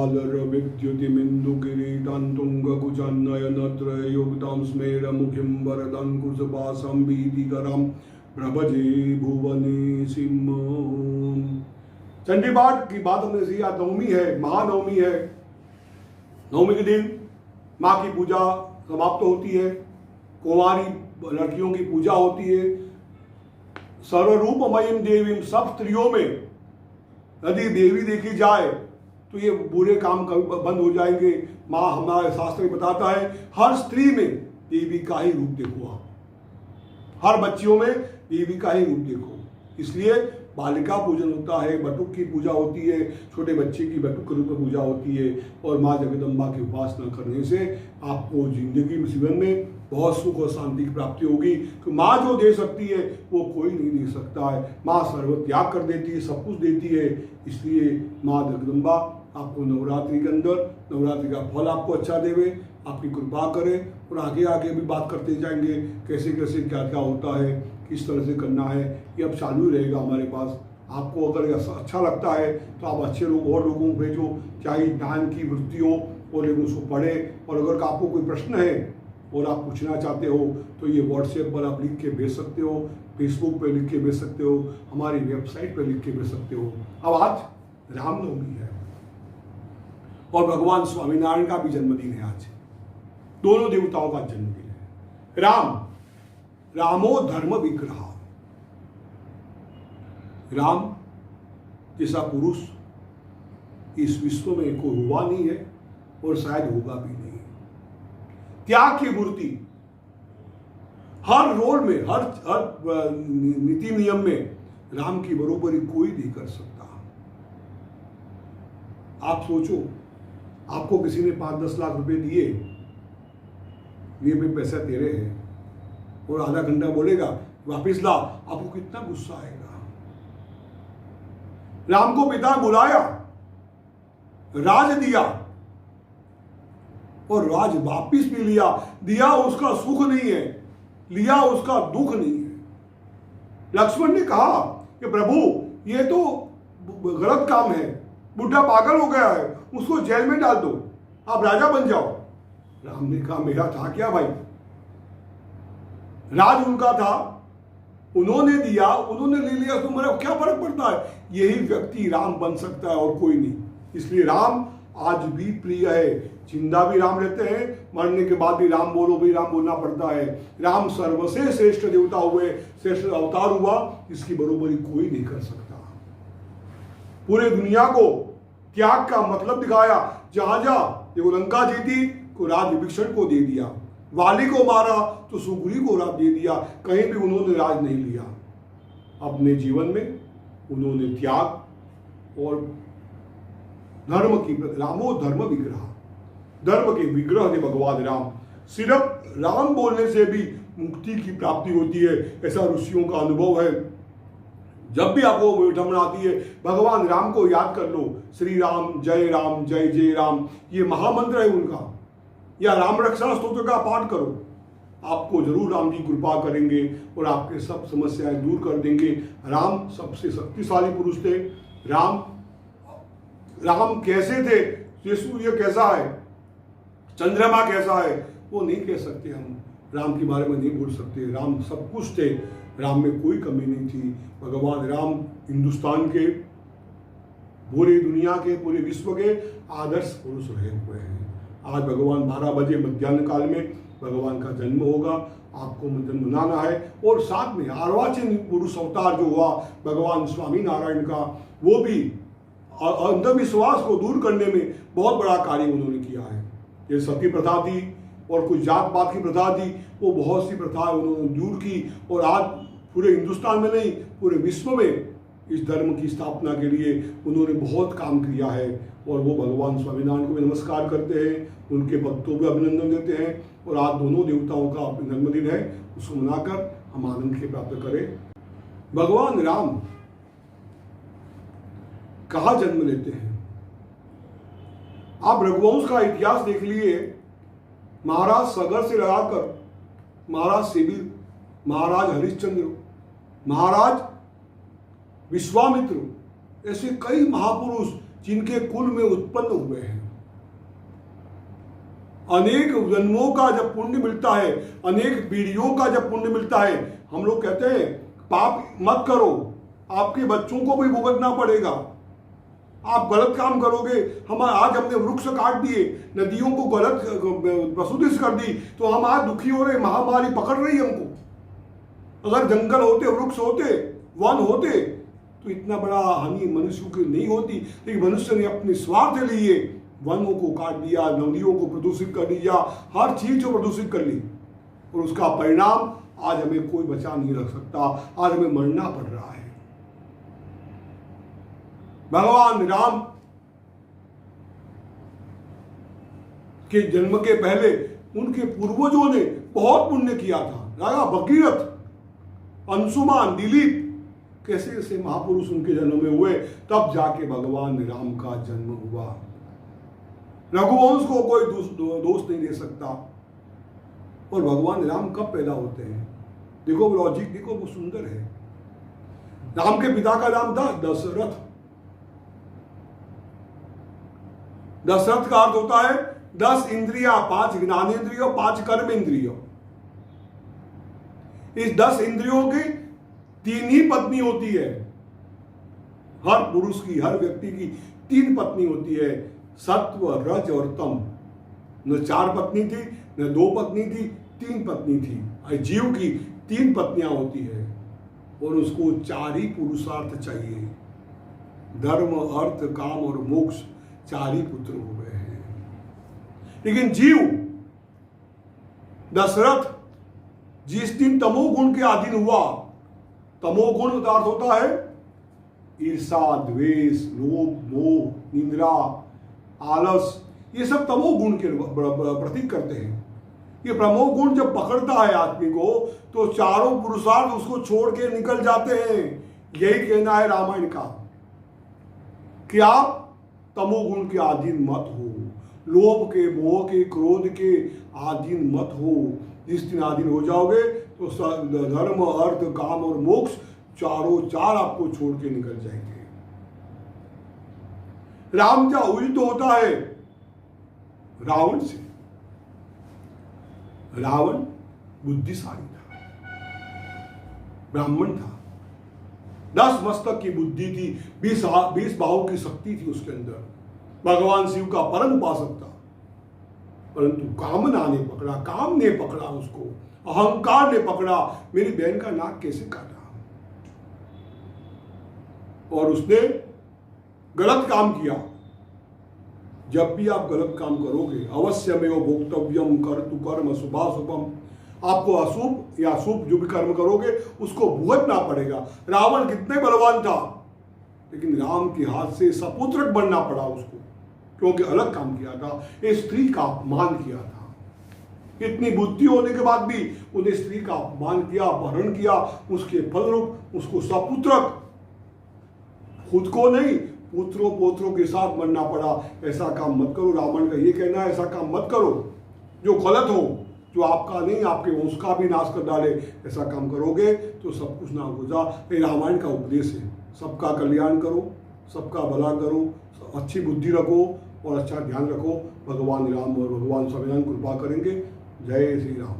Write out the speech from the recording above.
जालरविद्युतिमिन्दुकिरीटान्तुङ्गकुचनयनत्रययुक्तां स्मेरमुखीं वरदङ्कुशपाशं भीतिकरं प्रभजे भुवनेशिं। चंडी पाठ की बात हमने सी, आज नवमी है, महानवमी है। नवमी के दिन माँ की पूजा समाप्त होती है, कुंवारी लड़कियों की पूजा होती है। सर्वरूपमयीं देवीं, सब स्त्रियों में यदि देवी देखी जाए तो ये बुरे काम बंद हो जाएंगे। माँ, हमारे शास्त्र में बताता है, हर स्त्री में देवी का ही रूप देखो आप, हर बच्चियों में देवी का ही रूप देखो। इसलिए बालिका पूजन होता है, बटुक की पूजा होती है, छोटे बच्चे की बटुक के रूप में पूजा होती है। और माँ जगदम्बा की उपासना करने से आपको जिंदगी में, जीवन में बहुत सुख और शांति की प्राप्ति होगी। कि माँ जो दे सकती है वो कोई नहीं दे सकता है। माँ सर्व त्याग कर देती है, सब कुछ देती है। इसलिए माँ जगदम्बा आपको नवरात्रि के अंदर, नवरात्रि का फल आपको अच्छा देवे, आपकी कृपा करे। और आगे आगे भी बात करते जाएंगे, कैसे कैसे क्या क्या होता है, किस तरह से करना है, ये अब चालू ही रहेगा हमारे पास। आपको अगर अच्छा लगता है तो आप अच्छे लोग और लोगों को भेजो, चाहे ज्ञान की वृत्ति हो और लोग उसको पढ़े। और अगर आपको कोई प्रश्न है और आप पूछना चाहते हो तो ये व्हाट्सएप पर आप लिख के भेज सकते हो, फेसबुक पे लिख के भेज सकते हो, हमारी वेबसाइट पे लिख के भेज सकते हो। अब आज रामनवमी है और भगवान स्वामीनारायण का भी जन्मदिन है। आज दोनों देवताओं का जन्मदिन है। रामो धर्म विग्रह, राम जैसा पुरुष इस विश्व में कोई हुआ नहीं है और शायद होगा भी नहीं। त्याग की मूर्ति, हर रोल में, हर नीति नियम में राम की बरोबरी कोई नहीं कर सकता। आप सोचो, आपको किसी ने 5-10 लाख रुपए दिए, ये भी पैसा तेरे हैं, और आधा घंटा बोलेगा वापिस ला, आपको कितना गुस्सा आएगा। राम को पिता बुलाया, राज दिया और राज वापिस भी लिया। दिया उसका सुख नहीं है, लिया उसका दुख नहीं है। लक्ष्मण ने कहा कि प्रभु ये तो गलत काम है, बुढ़ा पागल हो गया है, उसको जेल में डाल दो, आप राजा बन जाओ। राम ने कहा मेरा था क्या भाई, राज उनका था, उन्होंने दिया, उन्होंने ले लिया, तो मेरा क्या फर्क पड़ता है। यही व्यक्ति राम बन सकता है और कोई नहीं। इसलिए राम आज भी प्रिय है। जिंदा भी राम रहते हैं, मरने के बाद भी राम बोलो, भी राम बोलना पड़ता है। राम सर्वसे श्रेष्ठ देवता हुए, श्रेष्ठ अवतार हुआ, इसकी बरोबरी कोई नहीं कर सकता। पूरे दुनिया को त्याग का मतलब दिखाया। जहां देखो लंका जीती को राज विभीषण को दे दिया, वाली को मारा तो सुग्रीव को राज दे दिया, कहीं भी उन्होंने राज नहीं लिया। अपने जीवन में उन्होंने त्याग और धर्म की, रामो धर्म विग्रह, धर्म के विग्रह थे भगवान राम। सिर्फ राम बोलने से भी मुक्ति की प्राप्ति होती है, ऐसा ऋषियों का अनुभव है। जब भी आपको विडंबना में आती है, भगवान राम को याद कर लो। श्री राम जय जय राम, ये महामंत्र है उनका। या राम रक्षा स्तोत्र का पाठ करो, आपको जरूर राम जी कृपा करेंगे और आपके सब समस्याएं दूर कर देंगे। राम सबसे शक्तिशाली पुरुष थे। राम कैसे थे, ये सूर्य कैसा है, चंद्रमा कैसा है, वो नहीं कह सकते हम। राम के बारे में नहीं बोल सकते। राम सब कुछ थे, राम में कोई कमी नहीं थी। भगवान राम हिंदुस्तान के, पूरी दुनिया के, पूरे विश्व के आदर्श पुरुष रहे हुए हैं। आज भगवान 12 बजे मध्याह्न काल में भगवान का जन्म होगा, आपको जन्म मनाना है। और साथ में अर्वाचीन पुरुष अवतार जो हुआ भगवान स्वामी नारायण का, वो भी अंधविश्वास को दूर करने में बहुत बड़ा कार्य उन्होंने किया है। ये सती प्रथा थी और कुछ जात पात की प्रथा थी, वो बहुत सी प्रथा उन्होंने दूर की। और आज पूरे हिंदुस्तान में नहीं, पूरे विश्व में इस धर्म की स्थापना के लिए उन्होंने बहुत काम किया है। और वो भगवान स्वामीनारायण को भी नमस्कार करते हैं, उनके भक्तों को अभिनंदन देते हैं। और आज दोनों देवताओं का जन्मदिन है, उसको मनाकर हम आनंद के प्राप्त करें। भगवान राम कहाँ जन्म लेते हैं? आप रघुवंश का इतिहास देख लिए। महाराज सगर से लगाकर महाराज शिबिर, महाराज हरिश्चंद्र, महाराज विश्वामित्र, ऐसे कई महापुरुष जिनके कुल में उत्पन्न हुए हैं। अनेक जन्मों का जब पुण्य मिलता है, अनेक पीढ़ियों का जब पुण्य मिलता है, हम लोग कहते हैं पाप मत करो, आपके बच्चों को भी भुगतना पड़ेगा। आप गलत काम करोगे, आज हमने वृक्ष काट दिए, नदियों को गलत प्रसूदित कर दी, तो हम आज दुखी हो रहे, महामारी पकड़ रही हमको। अगर जंगल होते, वृक्ष होते, वन होते, तो इतना बड़ा हानि मनुष्य की नहीं होती। लेकिन मनुष्य ने अपने स्वार्थ के लिए वनों को काट दिया, नदियों को प्रदूषित कर दिया, हर चीज को प्रदूषित कर ली, और उसका परिणाम आज हमें कोई बचा नहीं रख सकता। आज हमें मरना पड़ रहा है। भगवान राम के जन्म के पहले उनके पूर्वजों ने बहुत पुण्य किया था। राजा भगीरथ, अंशुमान, दिलीप, कैसे कैसे महापुरुष उनके जन्म में हुए, तब जाके भगवान राम का जन्म हुआ। रघुवंश को कोई दोष नहीं दे सकता। और भगवान राम कब पैदा होते हैं? देखो लॉजिक, देखो वो सुंदर है। राम के पिता का नाम था दशरथ। दशरथ का अर्थ होता है 10 इंद्रियां, 5 ज्ञानेंद्रियों, 5 कर्म इंद्रियों। इस 10 इंद्रियों की 3 ही पत्नी होती है। हर पुरुष की, हर व्यक्ति की 3 पत्नी होती है, सत्व, रज और तम। न 4 पत्नी थी, न 2 पत्नी थी, 3 पत्नी थी। जीव की 3 पत्नियां होती है, और उसको 4 ही पुरुषार्थ चाहिए। धर्म, अर्थ, काम और मोक्ष, 4 ही पुत्र हुए हैं। लेकिन जीव दशरथ जिस दिन तमोगुण के अधीन हुआ, तमोगुण का अर्थ होता है ईर्षा, द्वेष, लोभ, मोह, निंद्रा, आलस, ये सब तमोगुण के प्रतीक करते हैं। ये तमोगुण जब पकड़ता है आदमी को, तो 4 पुरुषार्थ उसको छोड़ के निकल जाते हैं। यही कहना है रामायण का कि आप तमोगुण के अधीन मत हो, लोभ के, मोह के, क्रोध के अधीन मत हो। जिस दिन अधीन हो जाओगे तो धर्म, अर्थ, काम और मोक्ष चारों 4 आपको छोड़ के निकल जाएंगे। राम का उल्ट होता है रावण से। रावण बुद्धिशाली था, ब्राह्मण था, 10 मस्तक की बुद्धि थी, 20 बाहों की शक्ति थी उसके अंदर, भगवान शिव का परम उपासक था। परंतु कामना ने पकड़ा, काम ने पकड़ा उसको, अहंकार ने पकड़ा। मेरी बहन का नाक कैसे काटा, और उसने गलत काम किया। जब भी आप गलत काम करोगे, अवश्यमेव भोक्तव्यम कर्तु कर्म शुभाशुभम, आपको अशुभ या शुभ जो भी कर्म करोगे उसको भुगतना पड़ेगा। रावण कितने बलवान था, लेकिन राम के हाथ से सपुत्रक बनना पड़ा उसको, क्योंकि अलग काम किया था, एक स्त्री का अपमान किया था। इतनी बुद्धि होने के बाद भी उन्हें स्त्री का अपमान किया, अपहरण किया, उसके फलरूप उसको सपुत्रक, खुद को नहीं पुत्रों पोत्रों के साथ मरना पड़ा। ऐसा काम मत करो, रावण का ये कहना है, ऐसा काम मत करो जो गलत हो, जो आपका नहीं आपके वंश का भी नाश कर डाले। ऐसा काम करोगे तो सब कुछ नाश हो जा। ये रामायण का उपदेश है, सबका कल्याण करो, सबका भला करो, अच्छी बुद्धि रखो और अच्छा ध्यान रखो। भगवान राम और भगवान स्वामीनारायण कृपा करेंगे। जय श्री राम।